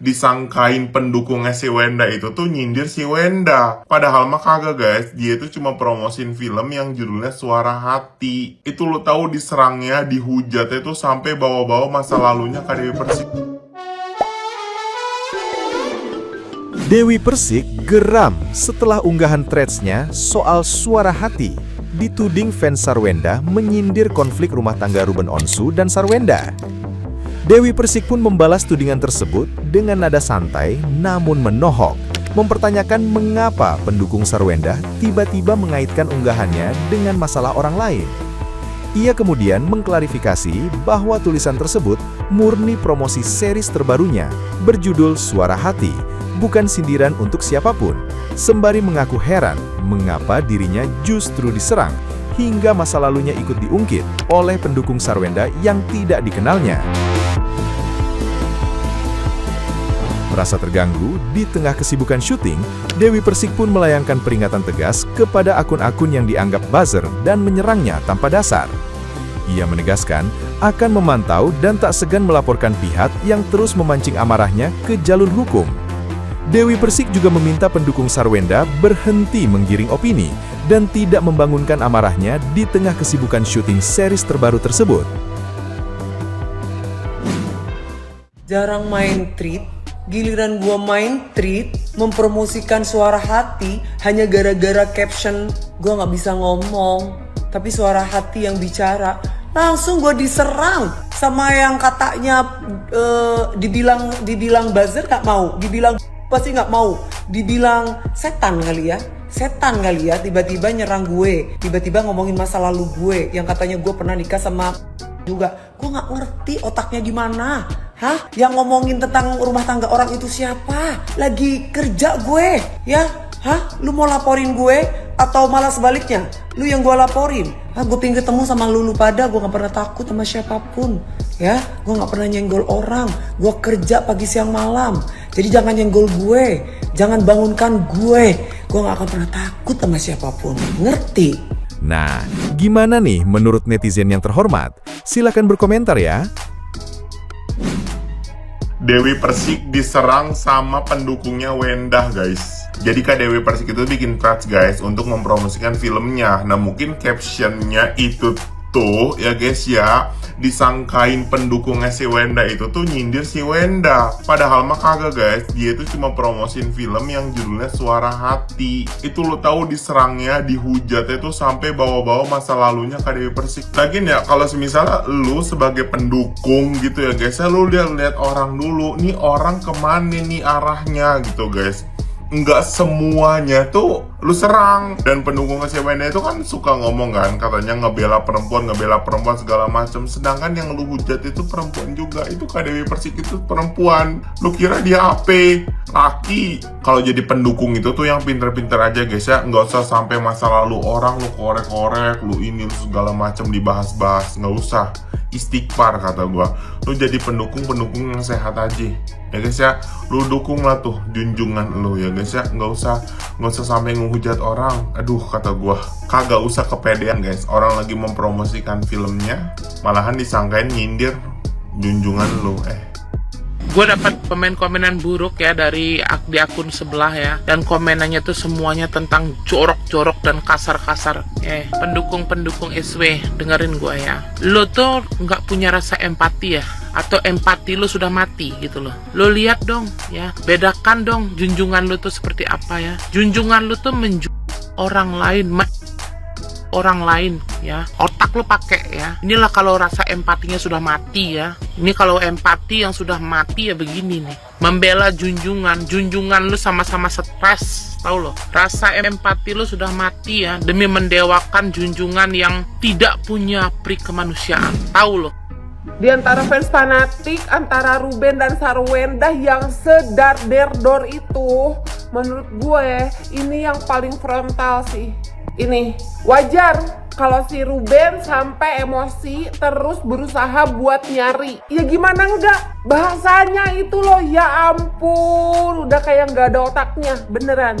disangkain pendukungnya si Wenda itu tuh nyindir si Wenda. Padahal mah kagak guys, dia itu cuma promosin film yang judulnya Suara Hati. Itu lo tahu diserangnya, dihujatnya tuh sampai bawa-bawa masa lalunya ke Dewi Persik. Dewi Persik geram setelah unggahan threads-nya soal Suara Hati dituding fans Sarwenda menyindir konflik rumah tangga Ruben Onsu dan Sarwenda. Dewi Persik pun membalas tudingan tersebut dengan nada santai namun menohok, mempertanyakan mengapa pendukung Sarwenda tiba-tiba mengaitkan unggahannya dengan masalah orang lain. Ia kemudian mengklarifikasi bahwa tulisan tersebut murni promosi series terbarunya berjudul Suara Hati, bukan sindiran untuk siapapun, sembari mengaku heran mengapa dirinya justru diserang hingga masa lalunya ikut diungkit oleh pendukung Sarwenda yang tidak dikenalnya. Merasa terganggu di tengah kesibukan syuting, Dewi Persik pun melayangkan peringatan tegas kepada akun-akun yang dianggap buzzer dan menyerangnya tanpa dasar. Ia menegaskan akan memantau dan tak segan melaporkan pihak yang terus memancing amarahnya ke jalur hukum. Dewi Persik juga meminta pendukung Sarwenda berhenti menggiring opini dan tidak membangunkan amarahnya di tengah kesibukan syuting series terbaru tersebut. Jarang main treat, giliran gua main treat, mempromosikan Suara Hati hanya gara-gara caption gua nggak bisa ngomong, tapi Suara Hati yang bicara. Langsung gua diserang sama yang katanya dibilang buzzer nggak mau, dibilang pasti nggak mau, dibilang setan kali ya, tiba-tiba nyerang gue, tiba-tiba ngomongin masa lalu gue, yang katanya gue pernah nikah sama juga. Gue nggak ngerti otaknya di mana. Hah? Yang ngomongin tentang rumah tangga orang itu siapa? Lagi kerja gue, ya? Hah? Lu mau laporin gue? Atau malah sebaliknya? Lu yang gue laporin? Hah? Gue pengen ketemu sama lu pada, gue gak pernah takut sama siapapun. Ya? Gue gak pernah nyenggol orang. Gue kerja pagi siang malam. Jadi jangan nyenggol gue. Jangan bangunkan gue. Gue gak akan pernah takut sama siapapun. Ngerti? Nah, gimana nih menurut netizen yang terhormat? Silakan berkomentar ya. Dewi Persik diserang sama pendukungnya Wenda guys. Jadi Kak Dewi Persik itu bikin threads guys untuk mempromosikan filmnya. Nah mungkin captionnya itu tuh ya guys ya, disangkain pendukungnya si Wenda itu tuh nyindir si Wenda. Padahal mah kagak guys, dia itu cuma promosin film yang judulnya Suara Hati. Itu lo tahu diserangnya, dihujatnya tuh sampai bawa-bawa masa lalunya ke Dewi Persik. Lagian ya kalau misalnya lu sebagai pendukung gitu ya guys ya, lu lihat orang dulu, nih orang kemana nih arahnya gitu guys. Nggak semuanya tuh lu serang. Dan pendukung si Wenda itu kan suka ngomong kan, katanya ngebela perempuan segala macam. Sedangkan yang lu hujat itu perempuan juga. Itu Kak Dewi Persik itu perempuan. Lu kira dia apa? Laki. Kalau jadi pendukung itu tuh yang pinter-pinter aja guys ya. Nggak usah sampai masa lalu orang lu korek-korek, lu ini lu segala macam dibahas-bahas. Nggak usah. Istighfar kata gua. Lu jadi pendukung yang sehat aja. Ya guys ya, lu dukung lah tuh junjungan lu ya guys ya, nggak usah sampai ngehujat orang. Aduh kata gua, kagak usah kepedean guys. Orang lagi mempromosikan filmnya, malahan disangkain nyindir junjungan lu. Gue dapat komen-komenan buruk ya dari di akun sebelah ya, dan komenannya tuh semuanya tentang jorok-jorok dan kasar-kasar. Pendukung SW, dengerin gue ya. Lo tuh nggak punya rasa empati ya, atau empati lo sudah mati gitu loh. Lo lihat dong ya, bedakan dong junjungan lo tuh seperti apa ya. Junjungan lo tuh orang lain ya, otak lu pakai ya. Inilah kalau rasa empatinya sudah mati ya. Ini kalau empati yang sudah mati ya begini nih, membela junjungan lu sama-sama stres, tahu loh. Rasa empati lu sudah mati ya, demi mendewakan junjungan yang tidak punya pri kemanusiaan, tahu loh. Di antara fans fanatik antara Ruben dan Sarwenda yang sedar-derdor itu, menurut gue ini yang paling frontal sih. Ini wajar kalau si Ruben sampai emosi terus berusaha buat nyari. Ya gimana enggak? Bahasanya itu loh, ya ampun, udah kayak nggak ada otaknya, beneran.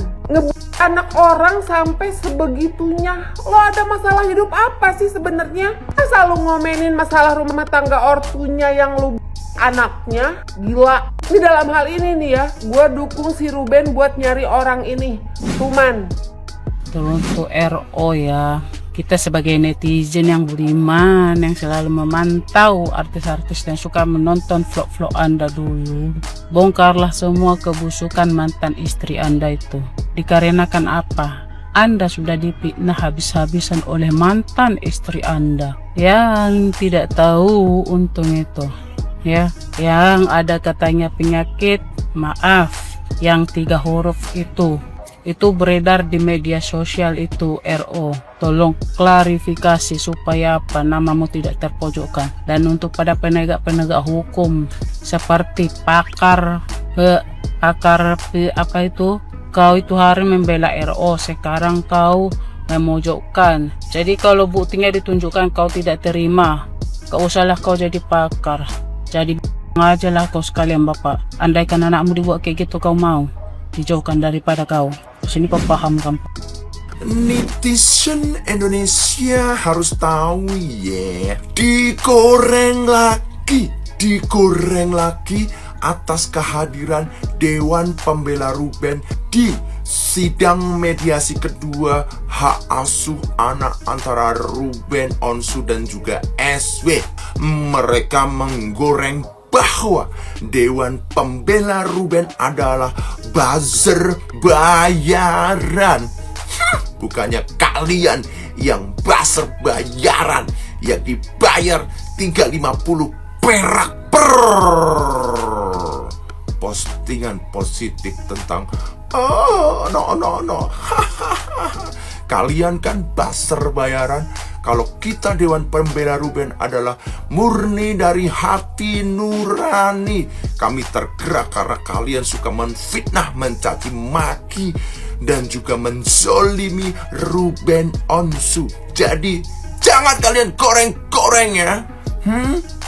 Anak orang sampai sebegitunya. Lo ada masalah hidup apa sih sebenarnya? Masa lo ngomenin masalah rumah tangga ortunya yang lo anaknya gila. Ini dalam hal ini nih ya, gue dukung si Ruben buat nyari orang ini. Tuman. Untuk RO ya, kita sebagai netizen yang budiman, yang selalu memantau artis-artis dan suka menonton vlog-vlog Anda dulu, bongkarlah semua kebusukan mantan istri Anda itu. Dikarenakan apa? Anda sudah difitnah habis-habisan oleh mantan istri Anda yang tidak tahu untung itu ya, yang ada katanya penyakit, maaf, yang 3 huruf itu beredar di media sosial itu. RO, tolong klarifikasi supaya apa namamu tidak terpojokkan. Dan untuk pada penegak-penegak hukum seperti pakar apa itu, kau itu hari membela RO, sekarang kau memojokkan. Jadi kalau buktinya ditunjukkan kau tidak terima, gak usahlah kau jadi pakar, jadi aja lah kau sekalian bapak. Andaikan anakmu dibuat kayak gitu, kau mau dijauhkan daripada kau. Sini kau paham kan? Netizen Indonesia harus tahu ya, digoreng lagi atas kehadiran Dewan Pembela Ruben di sidang mediasi kedua hak asuh anak antara Ruben Onsu dan juga SW. Mereka menggoreng bahwa Dewan Pembela Ruben adalah buzzer bayaran. Bukannya kalian yang buzzer bayaran, yang dibayar 350 perak per postingan positif tentang no. Kalian kan buzzer bayaran. Kalau kita Dewan Pembela Ruben adalah murni dari hati nurani. Kami tergerak karena kalian suka menfitnah, mencaci maki, dan juga menzolimi Ruben Onsu. Jadi jangan kalian goreng-goreng ya.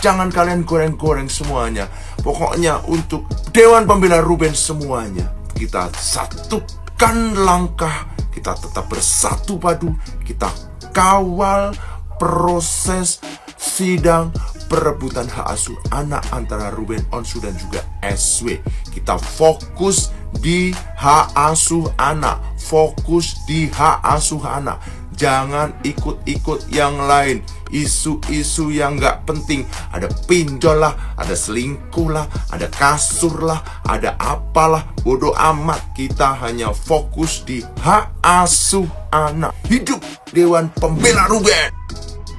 Jangan kalian goreng-goreng semuanya. Pokoknya untuk Dewan Pembela Ruben semuanya, kita satukan langkah, kita tetap bersatu padu, kita kawal proses sidang perebutan hak asuh anak antara Ruben Onsu dan juga SW. Kita fokus di hak asuh anak, fokus di hak asuh anak. Jangan ikut-ikut yang lain, isu-isu yang gak penting. Ada pinjol lah, ada selingkuh lah, ada kasur lah, ada apalah, bodoh amat. Kita hanya fokus di hak asuh anak. Hidup Dewan Pembela Ruben.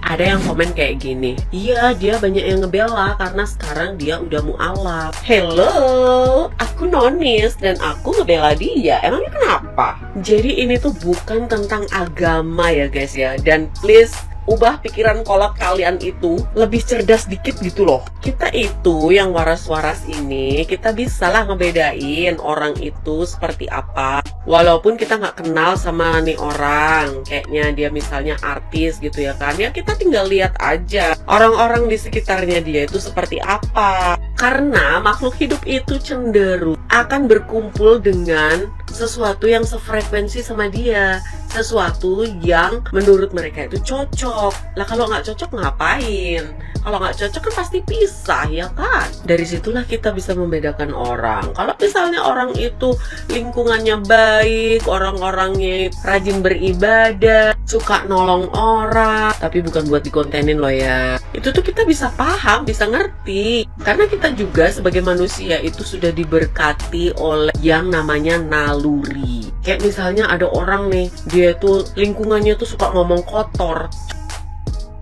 Ada yang komen kayak gini, iya dia banyak yang ngebela karena sekarang dia udah mualaf. Hello, aku nonis dan aku ngebela dia, emangnya kenapa? Jadi ini tuh bukan tentang agama ya guys ya. Dan please ubah pikiran kolot kalian itu lebih cerdas dikit gitu loh. Kita itu yang waras-waras ini, kita bisa lah ngebedain orang itu seperti apa. Walaupun kita nggak kenal sama nih orang, kayaknya dia misalnya artis gitu ya kan, ya kita tinggal lihat aja orang-orang di sekitarnya dia itu seperti apa. Karena makhluk hidup itu cenderung akan berkumpul dengan sesuatu yang sefrekuensi sama dia, sesuatu yang menurut mereka itu cocok. Lah kalau nggak cocok ngapain? Kalau nggak cocok kan pasti pisah ya kan? Dari situlah kita bisa membedakan orang. Kalau misalnya orang itu lingkungannya baik, orang-orangnya rajin beribadah, suka nolong orang, tapi bukan buat dikontenin loh ya. Itu tuh kita bisa paham, bisa ngerti. Karena kita juga sebagai manusia itu sudah diberkati oleh yang namanya naluri. Kayak misalnya ada orang nih, dia tuh lingkungannya tuh suka ngomong kotor.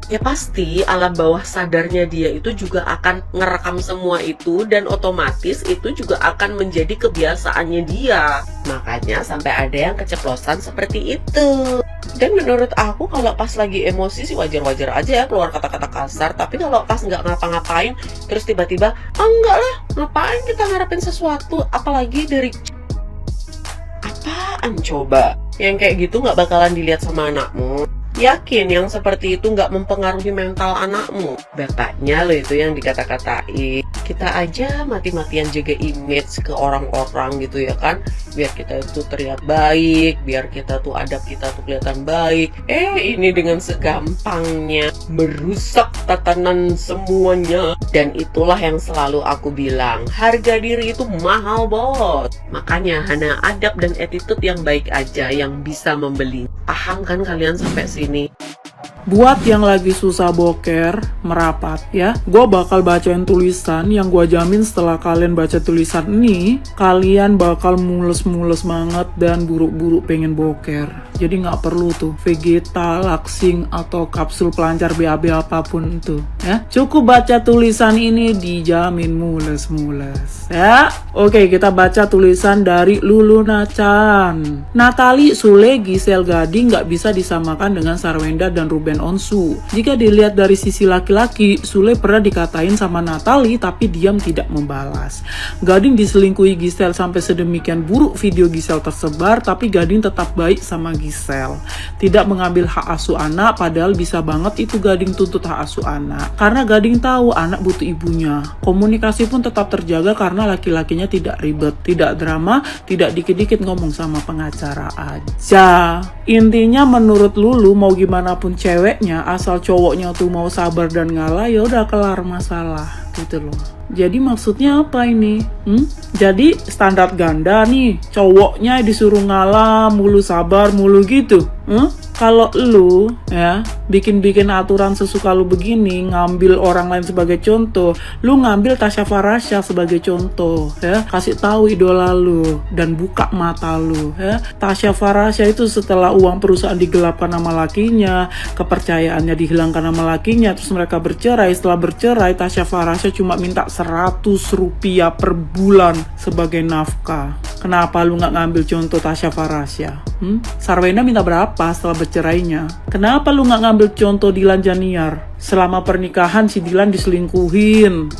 Ya pasti alam bawah sadarnya dia itu juga akan ngerekam semua itu, dan otomatis itu juga akan menjadi kebiasaannya dia. Makanya sampai ada yang keceplosan seperti itu. Dan menurut aku kalau pas lagi emosi sih wajar-wajar aja ya keluar kata-kata kasar. Tapi kalau pas nggak ngapa-ngapain terus tiba-tiba, enggak lah, ngapain kita ngarepin sesuatu, apalagi dari apaan coba? Yang kayak gitu nggak bakalan dilihat sama anakmu. Yakin yang seperti itu nggak mempengaruhi mental anakmu? Bapaknya lo itu yang dikata-katain. Kita aja mati-matian jaga image ke orang-orang gitu ya kan, biar kita itu terlihat baik, biar kita tuh adab kita tuh kelihatan baik. Ini dengan segampangnya merusak tatanan semuanya. Dan itulah yang selalu aku bilang, harga diri itu mahal bos. Makanya hanya adab dan attitude yang baik aja yang bisa membeli. Paham kan kalian sampai sini? Buat yang lagi susah boker, merapat ya, gue bakal bacain tulisan yang gue jamin setelah kalian baca tulisan ini, kalian bakal mules-mules banget dan buruk-buruk pengen boker. Jadi nggak perlu tuh Vegeta, Laxing, atau kapsul pelancar BAB apapun itu ya. Cukup baca tulisan ini dijamin mules-mules ya. Oke, kita baca tulisan dari Lulu Nacan. Natali, Sule, Gisel, Gading nggak bisa disamakan dengan Sarwenda dan Ruben Onsu. Jika dilihat dari sisi laki-laki, Sule pernah dikatain sama Natali tapi diam tidak membalas. Gading diselingkuhi Gisel sampai sedemikian buruk video Gisel tersebar, tapi Gading tetap baik sama Gisel. Tidak mengambil hak asuh anak, padahal bisa banget itu Gading tuntut hak asuh anak. Karena Gading tahu anak butuh ibunya. Komunikasi pun tetap terjaga karena laki-lakinya tidak ribet, tidak drama, tidak dikit-dikit ngomong sama pengacara aja. Intinya menurut Lulu, mau gimana pun ceweknya, asal cowoknya tuh mau sabar dan ngalah, ya udah kelar masalah gitu loh. Jadi maksudnya apa ini? Jadi standar ganda nih, cowoknya disuruh ngalah, mulu sabar, mulu gitu. Kalau lu ya bikin aturan sesuka lu begini, ngambil orang lain sebagai contoh, lu ngambil Tasya Farasya sebagai contoh ya, kasih tahu idola lu dan buka mata lu ya. Tasya Farasya itu setelah uang perusahaan digelapkan sama lakinya, kepercayaannya dihilangkan sama lakinya, terus mereka bercerai. Setelah bercerai, Tasya Farasya cuma minta 100 rupiah per bulan sebagai nafkah. Kenapa lu nggak ngambil contoh Tasya Farasya? Sarwenda minta berapa setelah bercerainya? Kenapa lu nggak ngambil contoh Dilan Janiar? Selama pernikahan si Dilan diselingkuhin,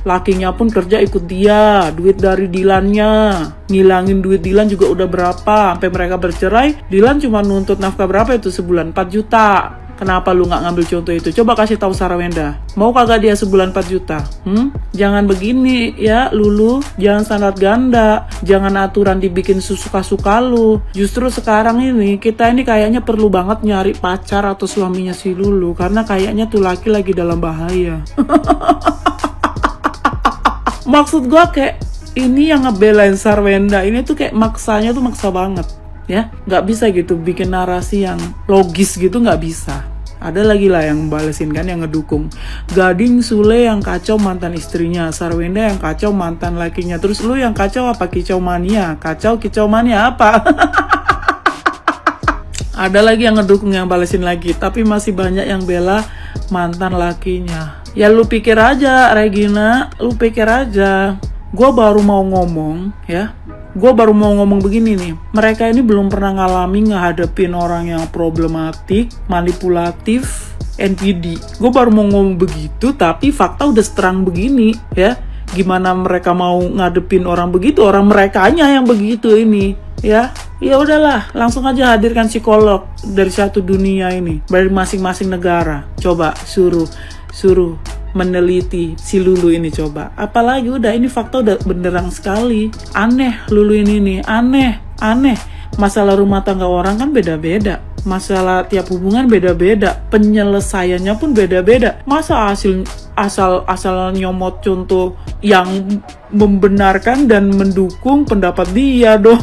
lakinya pun kerja ikut dia, duit dari Dilannya, ngilangin duit Dilan juga udah berapa, sampai mereka bercerai. Dilan cuma nuntut nafkah berapa itu sebulan? 4 juta. Kenapa lu nggak ngambil contoh itu? Coba kasih tahu Sarwenda. Mau kagak dia sebulan 4 juta? Jangan begini ya Lulu. Jangan standar ganda. Jangan aturan dibikin suka-suka lu. Justru sekarang ini kita ini kayaknya perlu banget nyari pacar atau suaminya si Lulu. Karena kayaknya tuh laki lagi dalam bahaya. Maksud gua kayak ini yang ngebelain Sarwenda ini tuh kayak maksanya tuh maksa banget. Ya, nggak bisa gitu bikin narasi yang logis gitu, nggak bisa. Ada lagi lah yang balesin kan, yang ngedukung. Gading, Sule yang kacau mantan istrinya, Sarwenda yang kacau mantan lakinya. Terus lu yang kacau apa? Kicau mania. Kicau mania apa? Ada lagi yang ngedukung, yang balesin lagi. Tapi masih banyak yang bela mantan lakinya. Ya lu pikir aja Regina, lu pikir aja. Gue baru mau ngomong ya. Gue baru mau ngomong begini nih, mereka ini belum pernah ngalami ngehadapin orang yang problematik, manipulatif, NPD. Gue baru mau ngomong begitu, tapi fakta udah seterang begini ya. Gimana mereka mau ngadepin orang begitu, orang merekanya yang begitu ini ya. Ya udahlah, langsung aja hadirkan psikolog dari satu dunia ini, dari masing-masing negara. Coba suruh meneliti si Lulu ini coba. Apalagi udah ini fakta udah beneran sekali. Aneh Lulu ini nih, aneh. Masalah rumah tangga orang kan beda-beda. Masalah tiap hubungan beda-beda. Penyelesaiannya pun beda-beda. Masa asal nyomot contoh yang membenarkan dan mendukung pendapat dia dong.